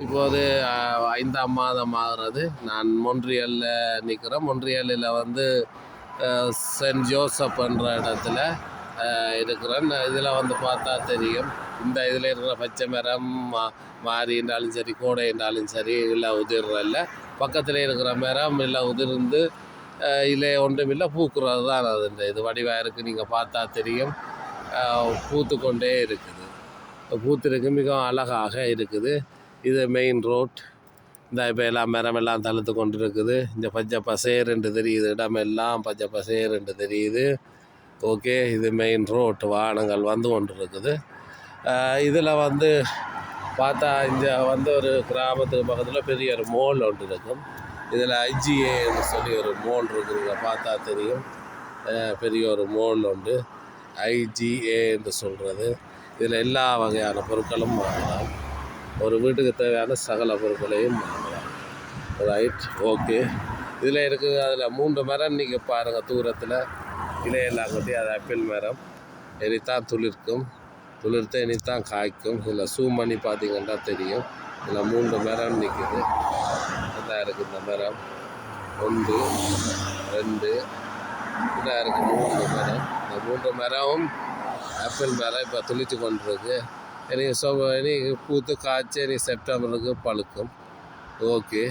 இப்போது 5ஆம் மாதம் ஆகிறது. நான் மொன்ட்ரியலில் நிற்கிறேன். மொன்ட்ரியலில் வந்து சென்ட் ஜோசப் என்ற இடத்துல இருக்கிறேன். இதில் வந்து பார்த்தா தெரியும், இந்த இதில் இருக்கிற பச்சை மரம் மாறி என்றாலும் சரி, கோடை என்றாலும் சரி, இல்லை உதிர்றல்ல. பக்கத்தில் இருக்கிற மரம் இல்லை உதிர்ந்து இல்லை ஒன்றுமில்லை, பூக்குறது தான் அது. இது வடிவாக இருக்குது, நீங்கள் பார்த்தா தெரியும். பூத்து கொண்டே இருக்குது, பூத்திருக்கு, மிகவும் அழகாக இருக்குது. இது மெயின் ரோட். இந்த இப்போ எல்லாம் மரமெல்லாம் தழுத்து கொண்டு இருக்குது. இந்த பச்சை பசேரென்று தெரியுது, இடமெல்லாம் பச்சை பசேரென்று தெரியுது. ஓகே, இது மெயின் ரோட், வாகனங்கள் வந்து கொண்டு இருக்குது. இதில் வந்து பார்த்தா இங்கே வந்து ஒரு கிராமத்துக்கு பக்கத்தில் பெரிய ஒரு மால் ஒன்று இருக்கும். இதில் ஐஜிஏன்னு சொல்லி ஒரு மால் இருக்குதுங்க, பார்த்தா தெரியும். பெரிய ஒரு மால் உண்டு, ஐஜிஏ என்று சொல்கிறது. இதில் எல்லா வகையான பொருட்களும் வாங்கலாம். ஒரு வீட்டுக்கு தேவையான சகல பொருட்களையும் வாங்கலாம். Right, okay. இதில் இருக்குது, அதில் 3 மரம் நீங்கள் பாருங்கள் தூரத்தில், இலையெல்லாம் கொட்டி. அது ஆப்பிள் மரம். இனித்தான் துளிர்க்கும், துளிர்த்து இனித்தான் காய்க்கும். இதில் சூம் பண்ணி பார்த்தீங்கன்னா தெரியும். இதில் 3 மரம் நிற்குது. இதாக இருக்குது இந்த மரம். 1 2 இதாக இருக்குது 3 மரம். இந்த 3 மரமும் ஆப்பிள் மரம் இப்போ துளித்து கொண்டிருக்கு. இனி பூத்து காய்ச்சி இனி செப்டம்பருக்கு பழுக்கும். ஓகே.